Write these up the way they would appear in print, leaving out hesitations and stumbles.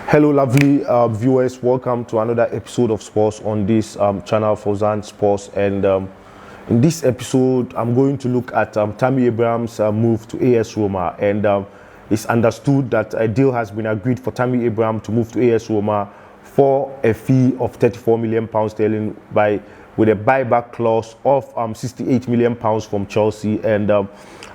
Hello, lovely viewers. Welcome to another episode of Sports on this channel for Zan Sports. And in this episode, I'm going to look at Tammy Abraham's move to AS Roma. And it's understood that a deal has been agreed for Tammy Abraham to move to AS Roma for a fee of £34 million sterling with a buyback clause of £68 million from Chelsea. And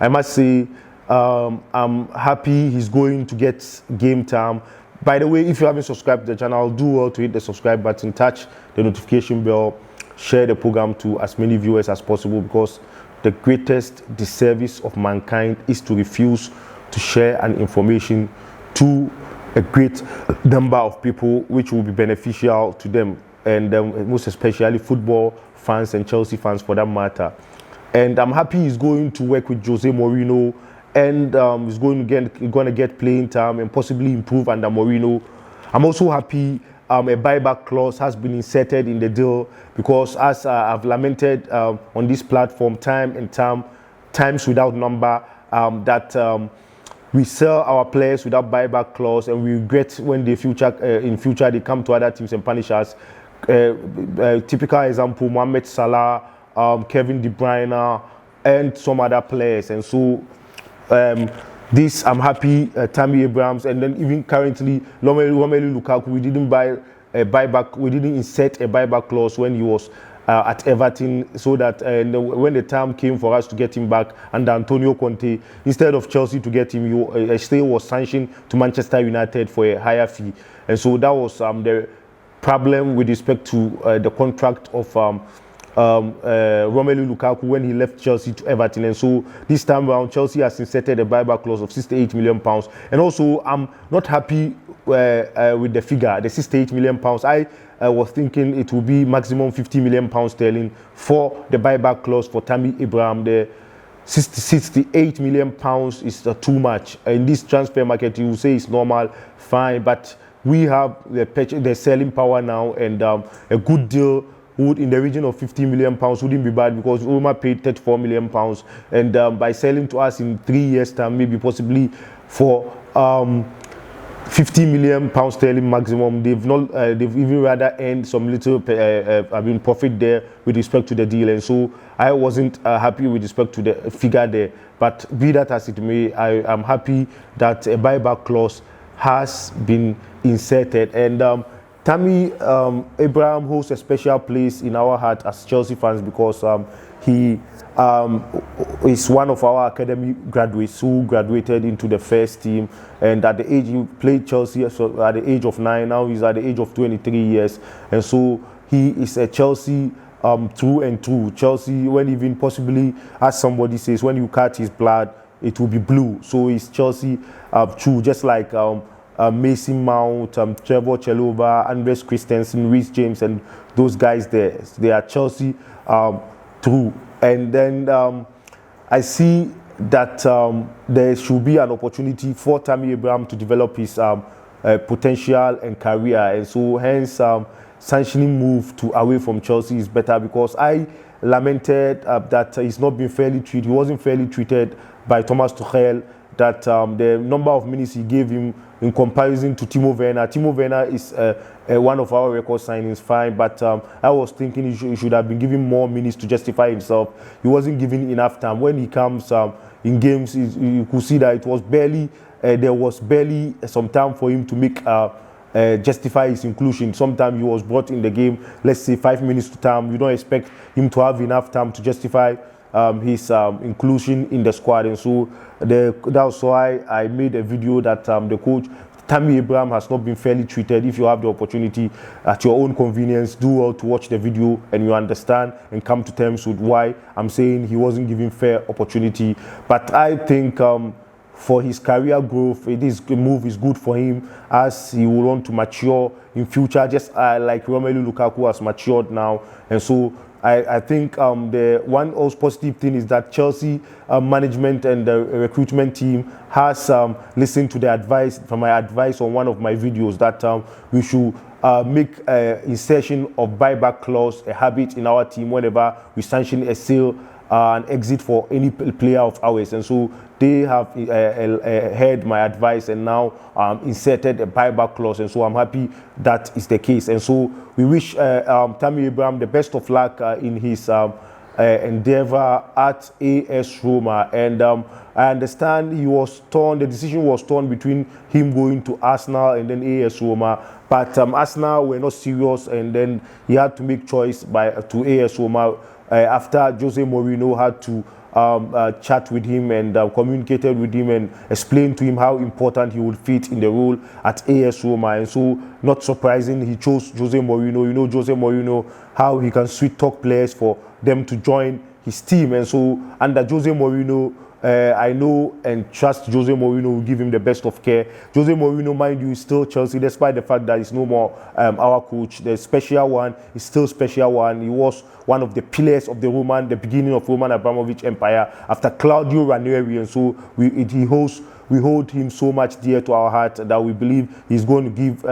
I must say, I'm happy he's going to get game time. By the way, if you haven't subscribed to the channel, do well to hit the subscribe button, touch the notification bell, share the program to as many viewers as possible, because the greatest disservice of mankind is to refuse to share an information to a great number of people which will be beneficial to them, and most especially football fans and Chelsea fans for that matter. And I'm happy he's going to work with Jose Mourinho, and he's going to get playing time and possibly improve under Mourinho. I'm also happy a buyback clause has been inserted in the deal, because as I've lamented on this platform times without number, that we sell our players without buyback clause, and we regret when in future they come to other teams and punish us. Typical example: Mohamed Salah, Kevin De Bruyne, and some other players. And so this, I'm happy, Tammy Abraham, and then even currently Romelu Lukaku, we didn't insert a buyback clause when he was at Everton, so that when the time came for us to get him back under Antonio Conte, instead of Chelsea to get him, he still was sanctioned to Manchester United for a higher fee. And so that was the problem with respect to the contract of Romelu Lukaku when he left Chelsea to Everton. And so this time around, Chelsea has inserted a buyback clause of £68 million. And also, I'm not happy with the figure, the £68 million. I was thinking it will be maximum £50 million sterling for the buyback clause for Tammy Abraham. The £68 million is too much. In this transfer market, you will say it's normal, fine, but we have the selling power now, and a good deal would in the region of £50 million wouldn't be bad, because Roma paid £34 million, and by selling to us in 3 years' time, maybe possibly for £50 million sterling maximum, they've even rather earned some little profit there with respect to the deal. And so I wasn't happy with respect to the figure there, but be that as it may, I am happy that a buyback clause has been inserted. And Tammy Abraham holds a special place in our heart as Chelsea fans, because he is one of our academy graduates who graduated into the first team, and at the age he played Chelsea, so at the age of 9, now he's at the age of 23 years, and so he is a Chelsea through and through. Chelsea, when even possibly, as somebody says, when you cut his blood, it will be blue. So he's Chelsea true, just like Mason Mount, Trevor Chalobah, Andres Christensen, Reece James, and those guys there. They are Chelsea through. And then I see that there should be an opportunity for Tammy Abraham to develop his potential and career. And so hence sanctioning move away from Chelsea is better, because I lamented that he's not been fairly treated. He wasn't fairly treated by Thomas Tuchel, that the number of minutes he gave him in comparison to Timo Werner. Timo Werner is one of our record signings, fine, but I was thinking he should have been given more minutes to justify himself. He wasn't given enough time. When he comes in games, you could see that it was there was barely some time for him to make justify his inclusion. Sometimes he was brought in the game, let's say 5 minutes to time. You don't expect him to have enough time to justify his inclusion in the squad. And so that's why I made a video that the coach Tammy Abraham has not been fairly treated. If you have the opportunity at your own convenience, do well to watch the video, and you understand and come to terms with why I'm saying he wasn't given fair opportunity. But I think for his career growth, this move is good for him, as he will want to mature in future, just like Romelu Lukaku has matured now. And so I think the one also positive thing is that Chelsea management and the recruitment team has listened to the advice from my advice on one of my videos, that we should make insertion of buyback clause a habit in our team whenever we sanction a sale an exit for any player of ours, and so they have heard my advice and now inserted a buyback clause, and so I'm happy that is the case. And so we wish Tammy Abraham the best of luck in his endeavor at AS Roma. And I understand he was torn, the decision was torn between him going to Arsenal and then AS Roma, but Arsenal were not serious, and then he had to make choice to AS Roma after Jose Mourinho had to chat with him and communicated with him and explained to him how important he would fit in the role at AS Roma. And so, not surprising, he chose Jose Mourinho. You know Jose Mourinho, how he can sweet talk players for them to join his team. And so, under Jose Mourinho, I know and trust Jose Mourinho will give him the best of care. Jose Mourinho, mind you, is still Chelsea, despite the fact that he's no more our coach. The special one is still special one. He was one of the pillars of the beginning of Roman Abramovich empire after Claudio Ranieri, and so we hold him so much dear to our heart that we believe he's going to give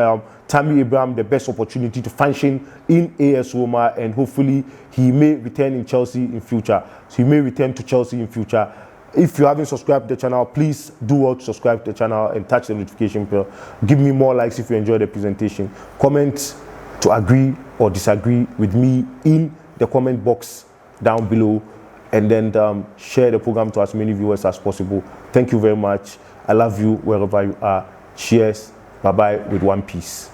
Tammy Abraham the best opportunity to function in AS Roma, and hopefully he may return in Chelsea in future. So he may return to Chelsea in future. If you haven't subscribed to the channel, please do what, subscribe to the channel and touch the notification bell. Give me more likes if you enjoyed the presentation. Comment to agree or disagree with me in the comment box down below, and then share the program to as many viewers as possible. Thank you very much. I love you wherever you are. Cheers. Bye-bye with one piece.